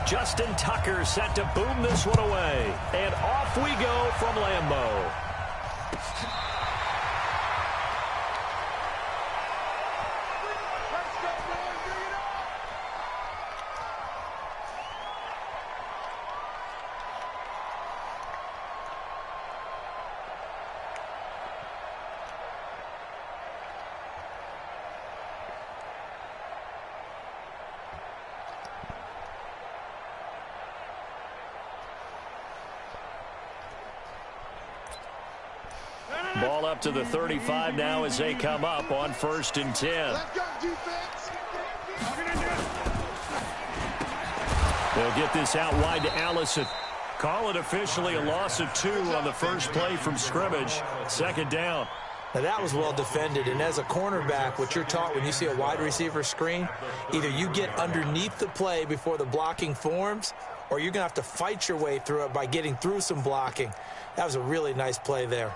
Justin Tucker set to boom this one away. And off we go from Lambeau. Ball up to the 35 now as they come up on 1st and 10. They'll get this out wide to Allison. Call it officially a loss of 2 on the first play from scrimmage. 2nd down. Now that was well defended, and as a cornerback, what you're taught when you see a wide receiver screen, either you get underneath the play before the blocking forms, or you're going to have to fight your way through it by getting through some blocking. That was a really nice play there.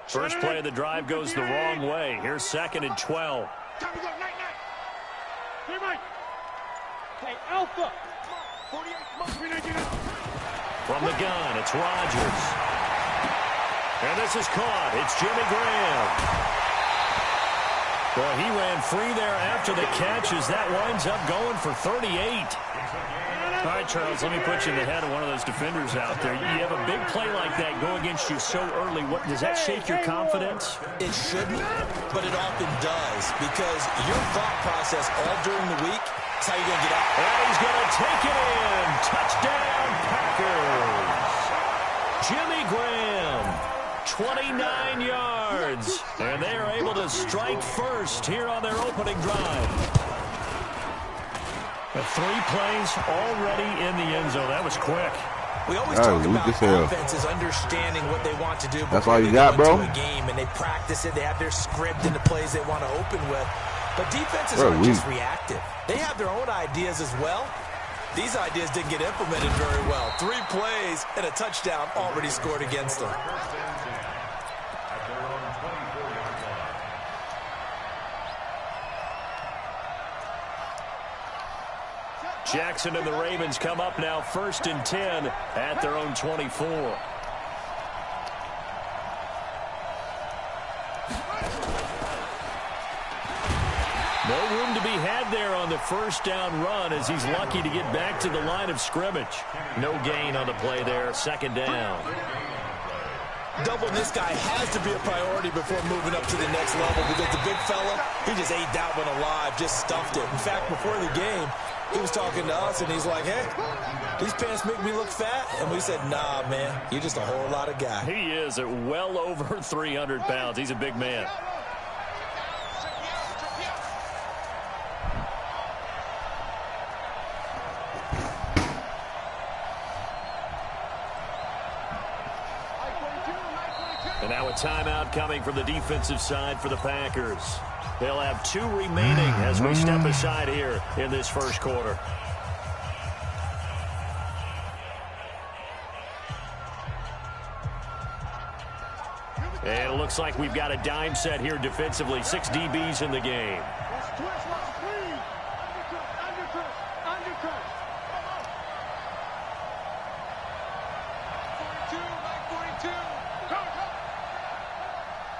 First play of the drive goes the wrong way. Here's 2nd and 12. From the gun, it's Rodgers. And this is caught. It's Jimmy Graham. Well, he ran free there after the catch as that winds up going for 38. All right, Charles, let me put you in the head of one of those defenders out there. You have a big play like that go against you so early. What does that shake your confidence? It shouldn't, but it often does, because your thought process all during the week is how you're going to get out. And he's going to take it in. Touchdown, Packers. Jimmy Graham, 29 yards. And they are able to strike first here on their opening drive. 3 plays already in the end zone. That was quick. We always talk about offenses understanding what they want to do. That's all you got, bro. A game, and they practice it. They have their script and the plays they want to open with. But defenses aren't just reactive. They have their own ideas as well. These ideas didn't get implemented very well. 3 plays and a touchdown already scored against them. Jackson and the Ravens come up now 1st and 10 at their own 24. No room to be had there on the 1st down run as he's lucky to get back to the line of scrimmage. No gain on the play there. 2nd down. Doubling this guy has to be a priority before moving up to the next level, because the big fella, he just ate that one alive, just stuffed it. In fact, before the game, he was talking to us, and he's like, hey, these pants make me look fat. And we said, nah, man, you're just a whole lot of guy. He is at well over 300 pounds. He's a big man. And now a timeout coming from the defensive side for the Packers. They'll have 2 remaining as we step aside here in this first quarter. And it looks like we've got a dime set here defensively. 6 DBs in the game.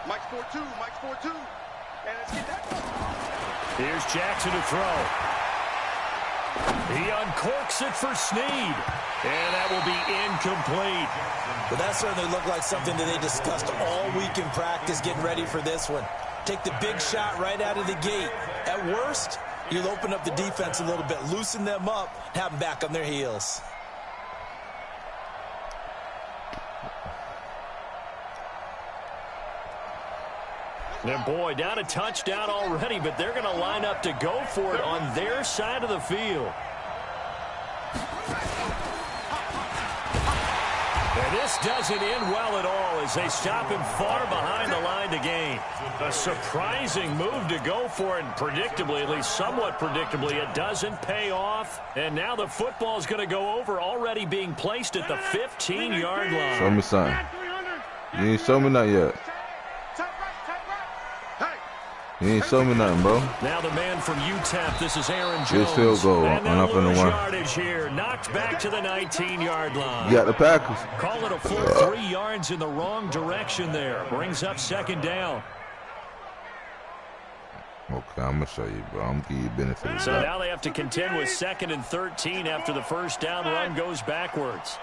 Mike's 4-2. And let's get that. Here's Jackson to throw. He uncorks it for Snead. And that will be incomplete. But that certainly looked like something that they discussed all week in practice getting ready for this one. Take the big shot right out of the gate. At worst, you'll open up the defense a little bit, loosen them up, have them back on their heels. And boy, down a touchdown already, but they're going to line up to go for it on their side of the field. And this doesn't end well at all as they stop him far behind the line to gain. A surprising move to go for it, and predictably, at least somewhat predictably, it doesn't pay off. And now the football is going to go over, already being placed at the 15-yard line. Show me something. You ain't show me nothing yet. He ain't show me nothing, bro. Now the man from UTEP, this is Aaron Jones. This field goal. And I'm up in the one. yardage here, knocked back to the 19-yard line. You got the Packers. Call it a full 3 yards in the wrong direction there. Brings up second down. Okay, I'm going to show you, bro. I'm going to give you benefit of So that. now they have to contend with 2nd and 13 after the first down run goes backwards.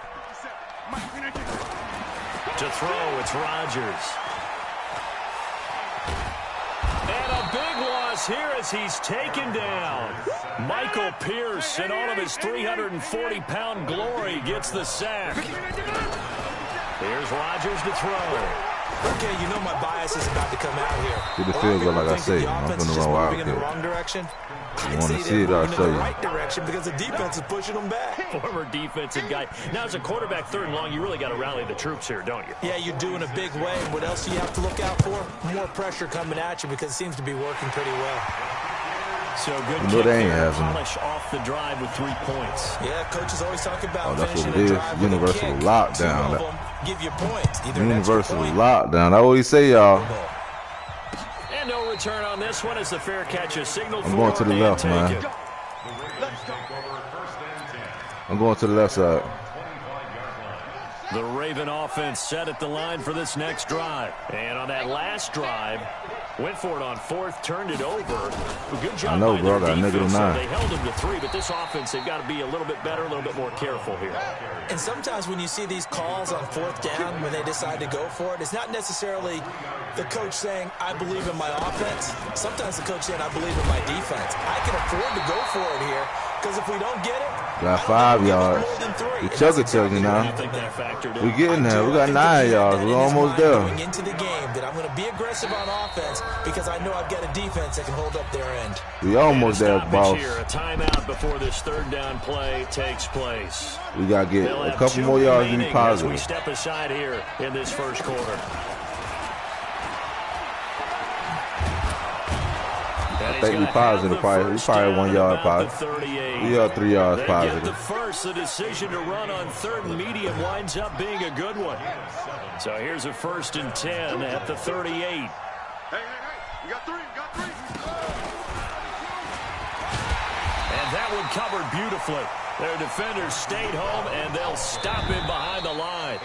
To throw, it's Rodgers. And a big loss here as he's taken down. Michael Pierce, in all of his 340-pound glory, gets the sack. Here's Rodgers to throw. Okay, you know my bias is about to come out here. Get the field goal, like I say. I'm going to run wild in the wrong direction. You want to see it, I'll show in you. the right direction because the defense is pushing them back. Former defensive guy. Now, as a quarterback, 3rd and long, you really got to rally the troops here, don't you? Yeah, you do in a big way. What else do you have to look out for? More pressure coming at you because it seems to be working pretty well. So good No, they ain't kick there. having it. Polish off the drive with 3 points. Yeah, coaches always talk about That's what finishing it a is. drive with a Universal kick. lockdown. 2 of them give you points. Either an extra Universal point lockdown. I always say, y'all. And no return on this one as the fair catch is signaled for. I'm going to the left, man. I'm going to the left side. The Raven offense set at the line for this next drive. And on that last drive, went for it on 4th, turned it over. Good job. I know, by bro. their I got defense. -9. They held them to 3, but this offense, they've got to be a little bit better, a little bit more careful here. And sometimes when you see these calls on 4th down, when they decide to go for it, it's not necessarily the coach saying, I believe in my offense. Sometimes the coach saying, I believe in my defense. I can afford to go for it here because if we don't get it, Got 5 yards. We chugga now. We getting there. We got 9 yards. We're almost there. Going into the game that I'm going to be aggressive on offense because I know I've got a defense that can hold up their end. We almost there, boss. Here, a timeout before this 3rd down play takes place. We got to get They'll a have couple 2 more yards to be remaining as we positive. step aside here in this first quarter. I think we positive. We probably 1 yard positive. We are 3 yards They positive. get the first. The decision to run on 3rd and medium winds up being a good one. So here's a 1st and 10 at the 38. Hey, you got 3, And that one covered beautifully. Their defenders stayed home, and they'll stop him behind the line.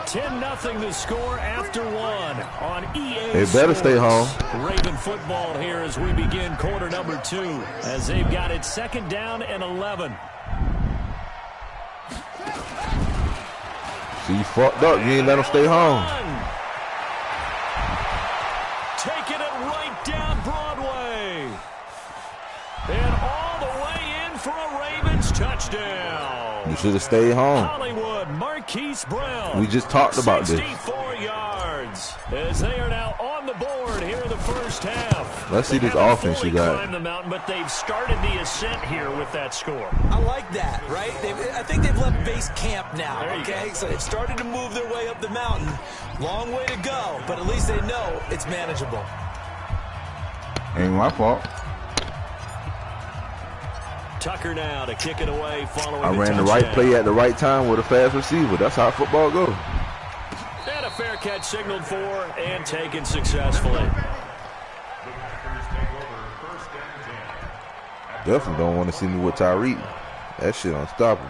10-0 the score after 1 on EA They better stay home. Raven football here as we begin quarter number 2, as they've got it 2nd down and 11. See, you fucked up. You ain't let them stay home. Taking it right down Broadway. And all the way in for a Ravens touchdown. You should have stayed home. Hollywood, Marquise Brown. We just talked about this. 64 yards as they are now on the board here in the first half. Let's see They this haven't offense you fully got. climbed the mountain, but they've started the ascent here with that score. I like that, right? I think they've left base camp now, There you okay? go. So they've started to move their way up the mountain. Long way to go, but at least they know it's manageable. Ain't my fault. Tucker now to kick it away following I the ran the right touchdown. play at the right time with a fast receiver. That's how football goes. And a fair catch signaled for and taken successfully. Definitely don't want to see me with Tyreek. That shit unstoppable.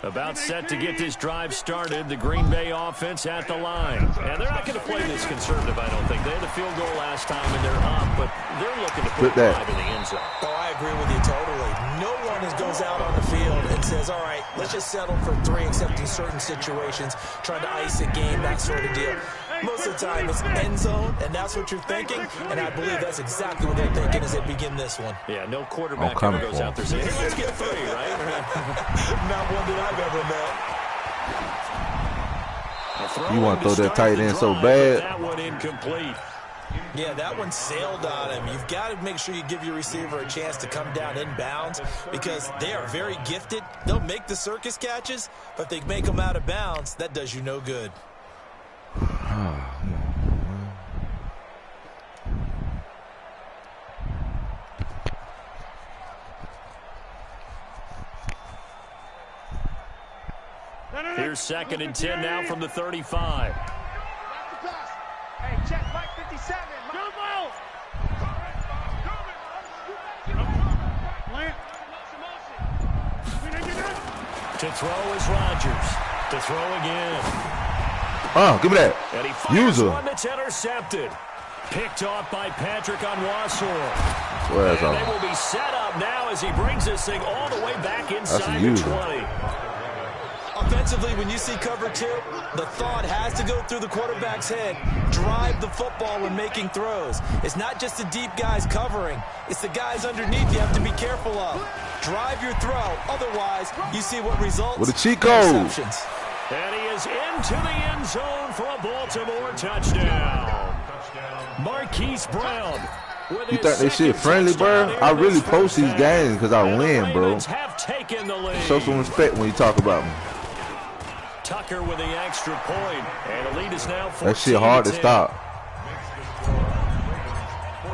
About set to get this drive started, the Green Bay offense at the line. And they're not going to play this conservative, I don't think. They had the field goal last time, and they're up, but they're looking to put that. drive in the end zone. Oh, I agree with you totally. No one goes out on the field and says, all right, let's just settle for 3, except in certain situations, trying to ice a game, that sort of deal. Most of the time, it's end zone, and that's what you're thinking, and I believe that's exactly what they're thinking as they begin this one. Yeah, no quarterback I'm ever goes coming out there saying, hey, let's get 3, right? Not one that I've ever met. You want to throw that tight end so Drive, bad. but that one incomplete. Yeah, that one sailed on him. You've got to make sure you give your receiver a chance to come down inbounds because they are very gifted. They'll make the circus catches, but if they make them out of bounds, that does you no good. Here's 2nd and 10 now from the 35. Hey, check Mike 57. To throw is Rodgers. To throw again. Oh, give me that. And he fires User. one that's intercepted. Picked off by Patrick on Wassor. Where's And they will be set up now as he brings this thing all the way back inside the 20. Offensively, when you see cover 2, the thought has to go through the quarterback's head. Drive the football when making throws. It's not just the deep guys covering. It's the guys underneath you have to be careful of. Drive your throw. Otherwise, you see what results. With a cheat code. Interceptions. And he is into the end zone for a Baltimore touchdown. Marquise Brown. You think this shit friendly, bro? I really post these games because I win, bro. Show some respect when you talk about me. Tucker with the extra point, and the lead is now 14. That shit hard to stop.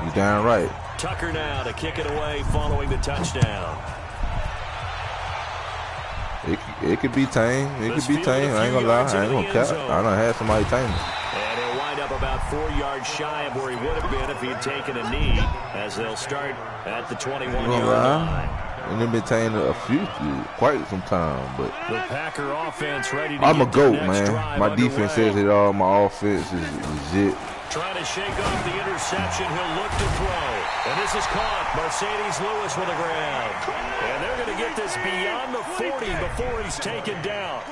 You damn right. Tucker now to kick it away following the touchdown. It could be tame. It could be tame. I ain't gonna lie. I ain't gonna cap. I done had somebody tame it. And he'll wind up about 4 yards shy of where he would have been if he had taken a knee, as they'll start at the 21-yard line. And they've been tamed quite some time, but the Packer offense ready to I'm a GOAT, man. My defense says it all. My offense is legit. Trying to shake off the interception. He'll look to throw. And this is caught. Mercedes Lewis with the ground. And they're going to get this beyond the 40 before he's taken down.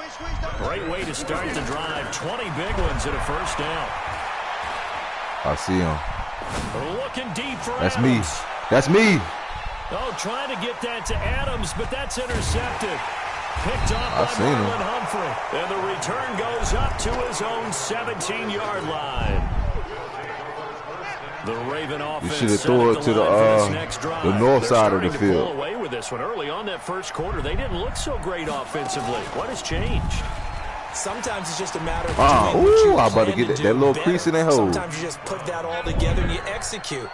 Great way to start the drive. 20 big ones and a first down. I see him. Looking deep for That's Adams. me. That's me. Oh, trying to get that to Adams, but that's intercepted. Picked off by Marlon Humphrey. And the return goes up to his own 17-yard line. The Raven offense. You should have thrown it to the north side of the field. Pull away with this one early on that first quarter. They didn't look so great offensively. What has changed? Sometimes it's just a matter of I'm about to get that little crease in that hole. Sometimes you just put that all together and you execute.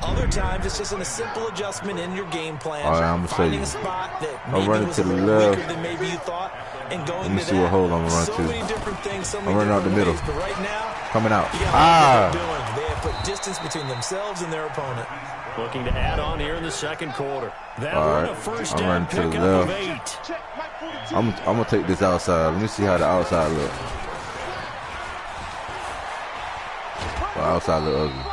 Other times it's just a simple adjustment in your game plan. All right, I'm gonna show you. A spot that I'm running to the left. Than maybe you thought, and going Let me see what hole I'm gonna run so to. many different things, so many I'm running out the middle. ways, but right now, coming out. They have put distance between themselves and their opponent. Looking to add on here in the second quarter. That all right, a first I'm down running to the pickup of left. 8. I'm gonna take this outside. Let me see how the outside look. The outside look ugly.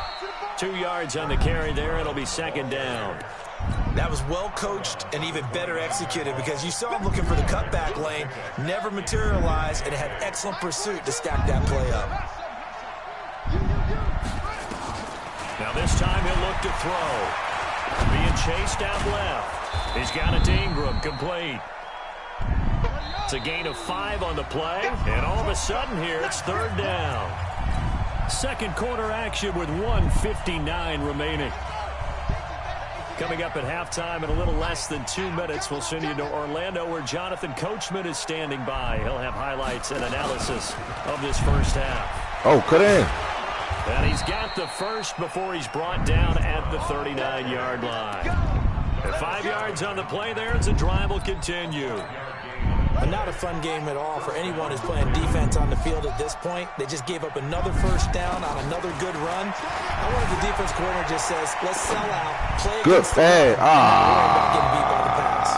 2 yards on the carry there. It'll be second down. That was well coached and even better executed because you saw him looking for the cutback lane, never materialized, and had excellent pursuit to stack that play up. Now this time he'll look to throw. Being chased out left. He's got it to Ingram, complete. It's a gain of 5 on the play, and all of a sudden here it's third down. Second quarter action with 1:59 remaining. Coming up at halftime in a little less than 2 minutes, we'll send you to Orlando where Jonathan Coachman is standing by. He'll have highlights and analysis of this first half. Oh, cut in. And he's got the first before he's brought down at the 39-yard line. And 5 yards on the play there as the drive will continue. But not a fun game at all for anyone who's playing defense on the field at this point. They just gave up another first down on another good run. I wonder if the defense coordinator just says, let's sell out, play good fade. getting beat by the pass.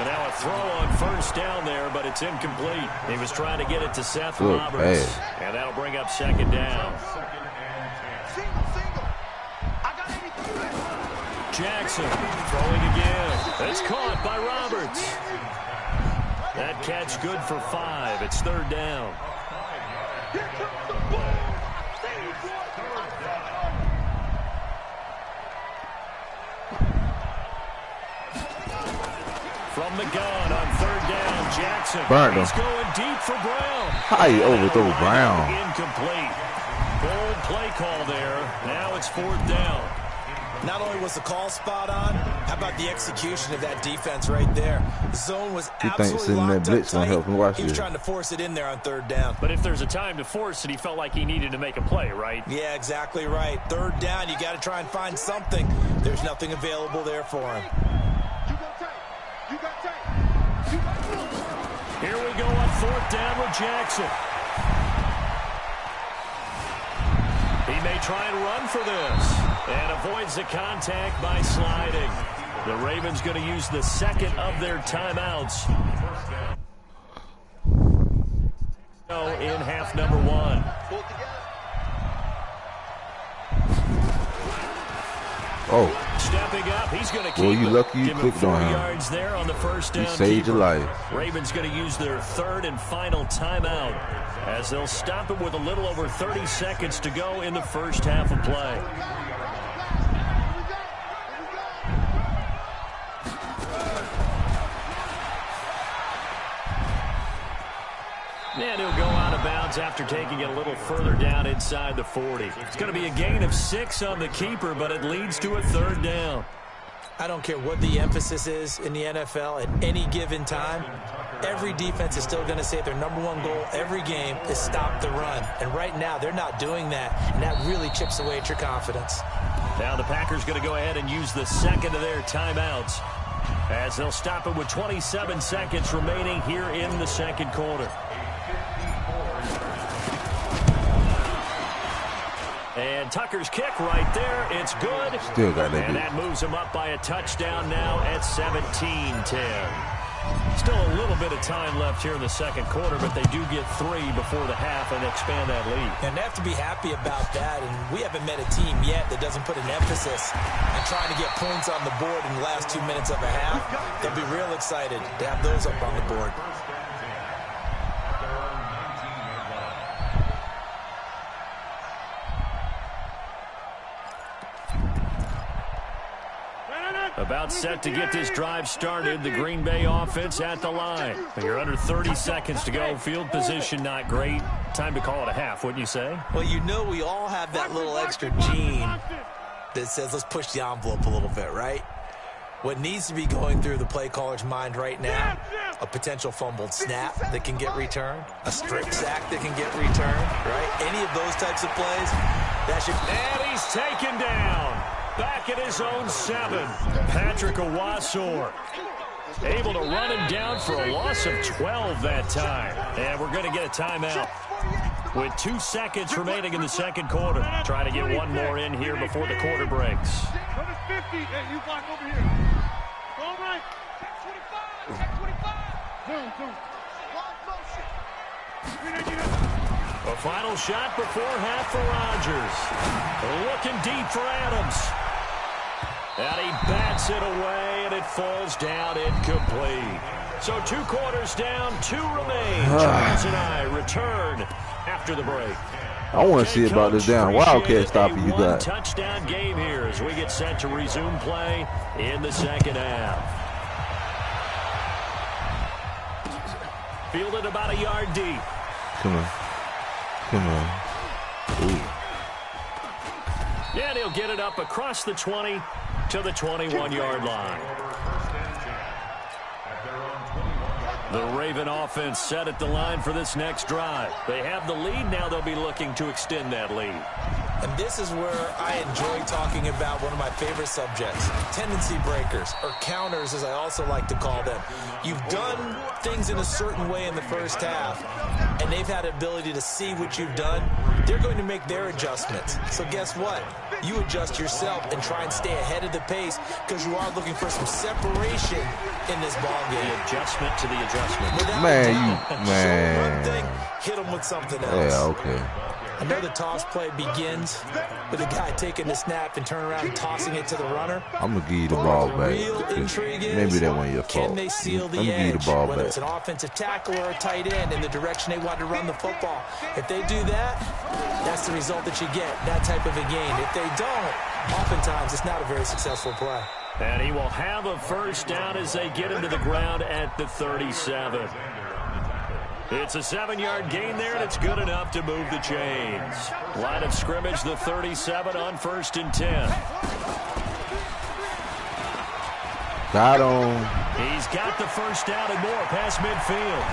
And now a throw on first down there, but it's incomplete. He was trying to get it to Seth Roberts. And that'll bring up second down. Jackson throwing again. It's caught by Roberts. That catch good for 5. It's third down. From the gun on third down, Jackson. Burned him. He's going deep for Brown. How you overthrow Brown? Incomplete. Bold play call there. Now it's fourth down. Not only was the call spot on, how about the execution of that defense right there? The zone was absolutely locked up tight. He was trying to force it in there on third down. But if there's a time to force it, he felt like he needed to make a play, right? Yeah, exactly right. Third down, you got to try and find something. There's nothing available there for him. Here we go on fourth down with Jackson. He may try and run for this. And avoids the contact by sliding. The Ravens going to use the second of their timeouts. In half number one. Oh. Stepping up, he's going to keep well, you lucky you clicked 4 on him. yards there on the first down. He saved your life. Ravens going to use their third and final timeout as they'll stop it with a little over 30 seconds to go in the first half of play. And he'll go out of bounds after taking it a little further down inside the 40. It's going to be a gain of 6 on the keeper, but it leads to a third down. I don't care what the emphasis is in the NFL at any given time. Every defense is still going to say their #1 goal every game is stop the run. And right now, they're not doing that, and that really chips away at your confidence. Now the Packers going to go ahead and use the second of their timeouts as they'll stop it with 27 seconds remaining here in the second quarter. And Tucker's kick right there. It's good. Still got that. And that moves him up by a touchdown now at 17-10. Still a little bit of time left here in the second quarter, but they do get 3 before the half and expand that lead. And they have to be happy about that. And we haven't met a team yet that doesn't put an emphasis on trying to get points on the board in the last 2 minutes of a half. They'll be real excited to have those up on the board. About set to get this drive started. The Green Bay offense at the line. You're under 30 seconds to go. Field position not great. Time to call it a half, wouldn't you say? Well, you know we all have that little extra gene that says let's push the envelope a little bit, right? What needs to be going through the play caller's mind right now, a potential fumbled snap that can get returned, a strip sack that can get returned, right? Any of those types of plays, that should... And he's taken down. Back at his own 7. Patrick Owasor able to run him down for a loss of 12 that time. And we're going to get a timeout with 2 seconds remaining in the second quarter. Try to get one more in here before the quarter breaks. Number 50. Hey, you block over here. All right. 25. Boom. A final shot before half for Rodgers. Looking deep for Adams. And he bats it away, and it falls down incomplete. So 2 quarters down, 2 remain. Charles and I return after the break. I want to see about this damn wildcat stopper you got. Touchdown game here as we get set to resume play in the second half. Fielded about a yard deep. Come on. Ooh. And he'll get it up across the 20 to the 21-yard line. The Raven offense set at the line for this next drive. They have the lead. Now they'll be looking to extend that lead. And this is where I enjoy talking about one of my favorite subjects, tendency breakers, or counters as I also like to call them. You've done things in a certain way in the first half, and they've had the ability to see what you've done. They're going to make their adjustments. So guess what? You adjust yourself and try and stay ahead of the pace because you are looking for some separation in this ball game. The adjustment to the adjustment. Man. One thing, hit them with something else. Yeah, okay. I know the toss play begins with a guy taking the snap and turning around and tossing it to the runner. I'm going to give you the ball back. Real intrigue is, maybe that wasn't your fault. can they seal the I'm going to give you the ball whether back. it's an offensive tackle or a tight end in the direction they want to run the football. If they do that, that's the result that you get, that type of a gain. If they don't, oftentimes it's not a very successful play. And he will have a first down as they get him to the ground at the 37. It's a 7-yard gain there, and it's good enough to move the chains. Line of scrimmage, the 37 on 1st and 10. Got him. He's got the first down and more past midfield.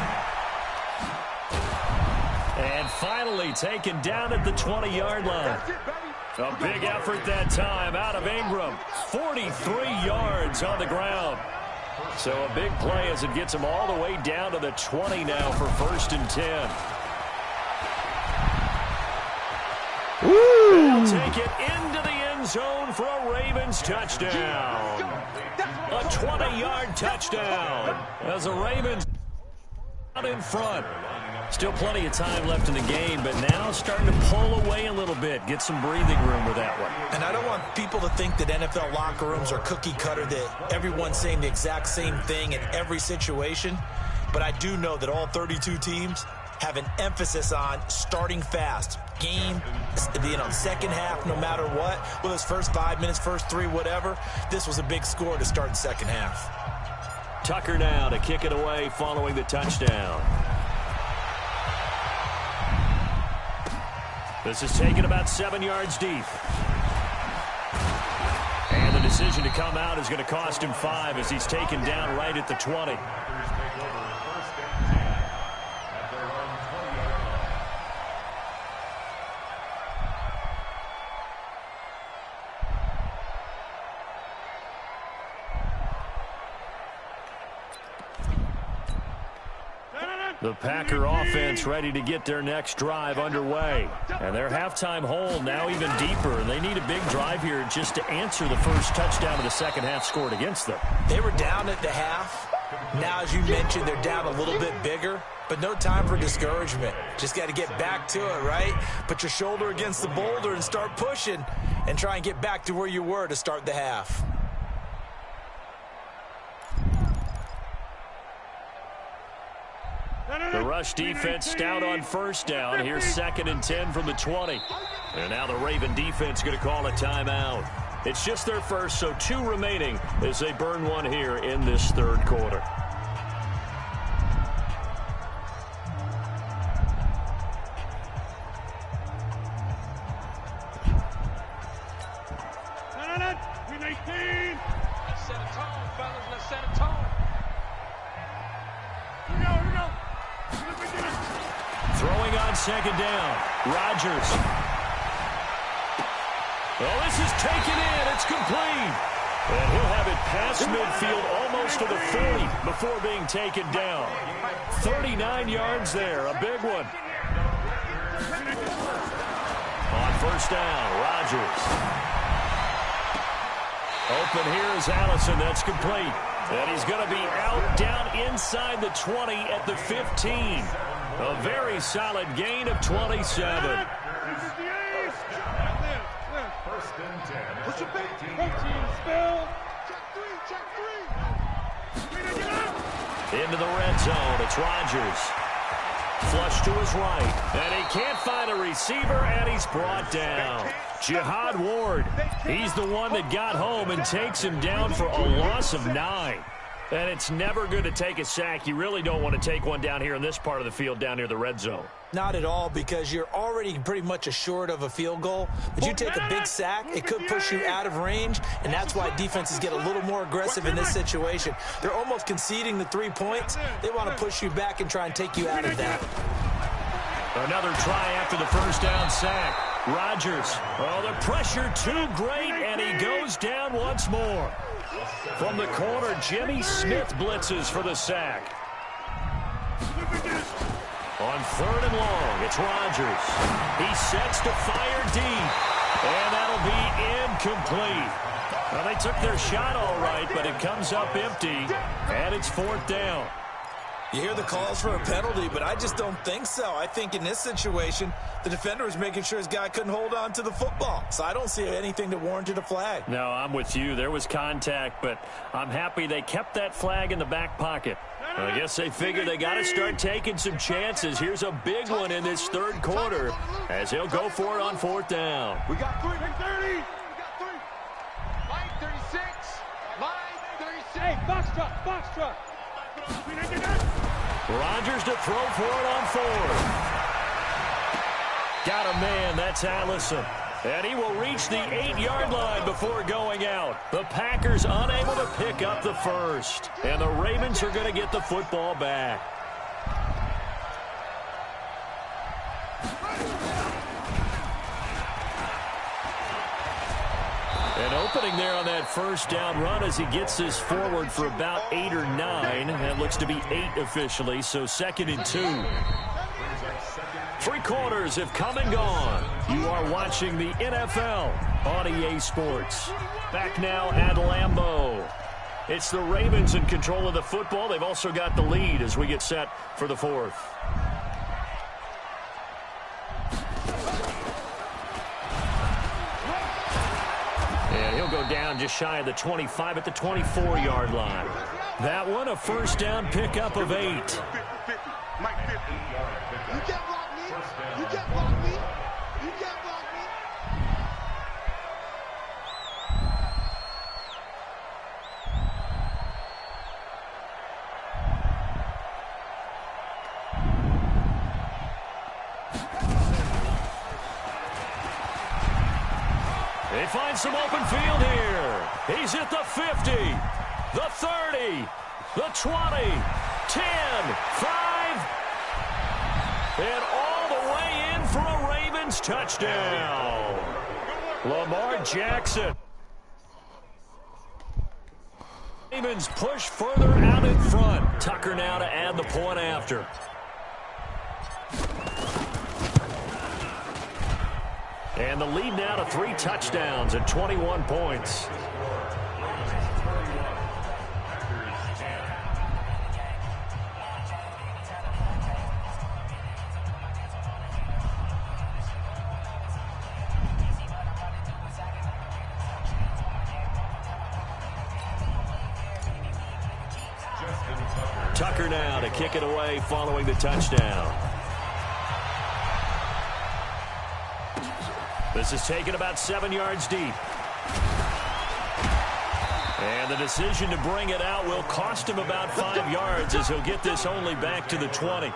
And finally taken down at the 20-yard line. A big effort that time out of Ingram. 43 yards on the ground. So a big play as it gets them all the way down to the 20 now for 1st and 10. They'll take it into the end zone for a Ravens touchdown. A 20-yard touchdown as the Ravens out in front. Still plenty of time left in the game, but now starting to pull away a little bit. Get some breathing room with that one. And I don't want people to think that NFL locker rooms are cookie cutter, that everyone's saying the exact same thing in every situation. But I do know that all 32 teams have an emphasis on starting fast. Game, second half, no matter what. Well, his first 5 minutes, first 3, whatever. This was a big score to start the second half. Tucker now to kick it away following the touchdown. This is taken about 7 yards deep. And the decision to come out is going to cost him 5 as he's taken down right at the 20. The Packer offense ready to get their next drive underway. And their halftime hole now even deeper. And they need a big drive here just to answer the first touchdown of the second half scored against them. They were down at the half. Now, as you mentioned, they're down a little bit bigger. But no time for discouragement. Just got to get back to it, right? Put your shoulder against the boulder and start pushing. And try and get back to where you were to start the half. The rush defense stout on first down. Here's 2nd and 10 from the 20. And now the Raven defense going to call a timeout. It's just their first, so 2 remaining as they burn one here in this third quarter. Let's set a tone, fellas. Let's set a tone. Here we go. Throwing on 2nd down. Rodgers. Oh, this is taken in. It's complete. And he'll have it past midfield almost to the 40 before being taken down. 39 yards there. A big one. On 1st down, Rodgers. Open here is Allison. That's complete. And he's going to be out down inside the 20 at the 15. A very solid gain of 27. This is the ace. First and 10. Push it back. Protein spill. Check three. Into the red zone. It's Rodgers. Flush to his right. And he can't find a receiver, and he's brought down. Jihad Ward. He's the one that got home and takes him down for a loss of 9. And it's never good to take a sack. You really don't want to take one down here in this part of the field down near the red zone. Not at all, because you're already pretty much assured of a field goal. But you take a big sack, it could push you out of range, and that's why defenses get a little more aggressive in this situation. They're almost conceding the 3 points. They want to push you back and try and take you out of that. Another try after the first down sack. Rodgers. Oh, the pressure too great, and he goes down once more. From the corner, Jimmy Smith blitzes for the sack. On 3rd and long, it's Rodgers. He sets to fire deep, and that'll be incomplete. Well, they took their shot all right, but it comes up empty, and it's 4th down. You hear the calls for a penalty, but I just don't think so. I think in this situation, the defender was making sure his guy couldn't hold on to the football. So I don't see anything that warranted a flag. No, I'm with you. There was contact, but I'm happy they kept that flag in the back pocket. I guess they figure they got to start taking some chances. Here's a big one in this third quarter as he'll go for it on 4th down. We got 3. 30. We got 3. Line 36. Line 36. Hey, box truck. Rodgers to throw for it on 4th. Got a man. That's Allison. And he will reach the 8-yard line before going out. The Packers unable to pick up the first. And the Ravens are going to get the football back. An opening there on that first down run as he gets this forward for about 8 or 9. That looks to be 8 officially, so 2nd and 2. 3 quarters have come and gone. You are watching the NFL on EA Sports. Back now at Lambeau. It's the Ravens in control of the football. They've also got the lead as we get set for the 4th. And he'll go down just shy of the 25 at the 24-yard line. That one a first down pickup of 8. You can't block me. You can't block me. You can't block me. They find some open field here. He's at the 50, the 30, the 20, 10, 5, and all the way in for a Ravens touchdown. Lamar Jackson. Ravens push further out in front. Tucker now to add the point after. And the lead now to 3 touchdowns and 21 points. Tucker now to kick it away following the touchdown. This is taken about 7 yards deep. And the decision to bring it out will cost him about 5 yards as he'll get this only back to the 20.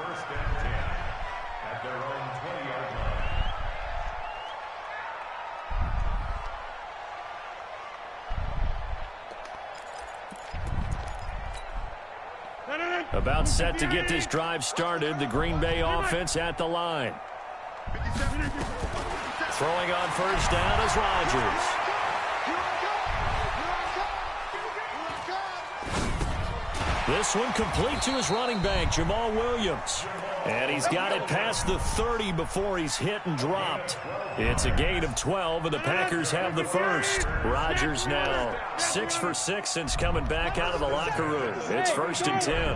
About set to get this drive started. The Green Bay offense at the line. Throwing on first down is Rodgers. This one complete to his running back, Jamal Williams. And he's got it past the 30 before he's hit and dropped. It's a gain of 12, and the Packers have the first. Rodgers now 6 for 6 since coming back out of the locker room. It's 1st and 10.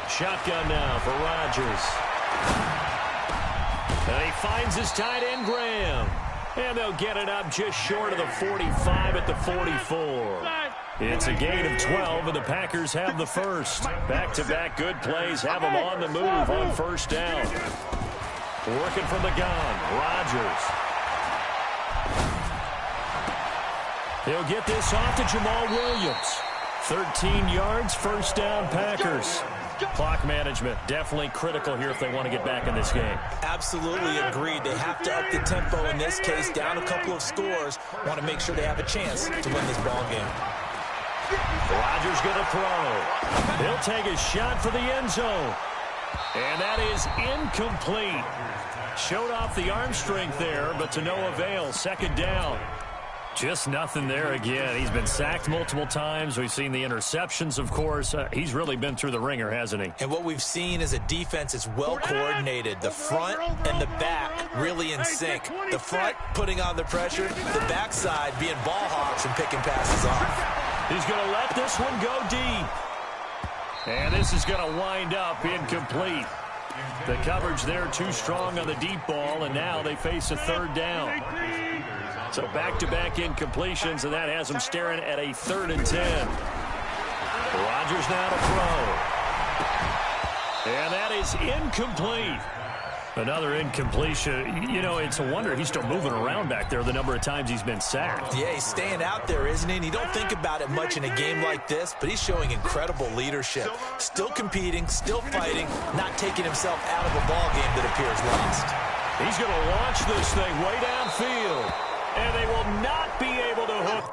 Shotgun now for Rodgers. And he finds his tight end, Graham. And they'll get it up just short of the 45 at the 44. It's a gain of 12, and the Packers have the first. Back-to-back good plays have them on the move on first down. Working from the gun, Rodgers. He'll get this off to Jamal Williams. 13 yards, first down, Packers. Clock management definitely critical here if they want to get back in this game. Absolutely agreed. They have to up the tempo in this case, down a couple of scores. Want to make sure they have a chance to win this ball game. Rodgers going to throw. He'll take a shot for the end zone. And that is incomplete. Showed off the arm strength there, but to no avail. 2nd down. Just nothing there again. He's been sacked multiple times. We've seen the interceptions, of course. He's really been through the ringer, hasn't he? And what we've seen is a defense that's well coordinated. The front and the back really in sync. The front putting on the pressure. The backside being ball hawks and picking passes off. He's going to let this one go deep. And this is going to wind up incomplete. The coverage there too strong on the deep ball, and now they face a 3rd down. So back-to-back incompletions, and that has them staring at a 3rd and 10. Rodgers now to throw. And that is incomplete. Another incompletion. You know, it's a wonder he's still moving around back there the number of times he's been sacked. Yeah, he's staying out there, isn't he? And you don't think about it much in a game like this, but he's showing incredible leadership. Still competing, still fighting, not taking himself out of a ball game that appears lost. He's going to launch this thing way downfield, and they will not be able to hook.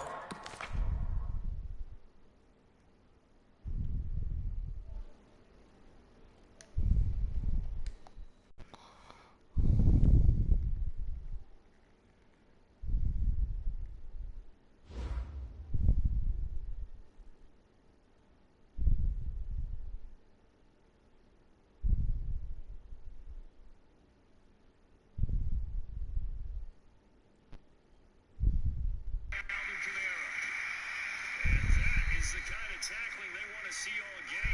see you all again.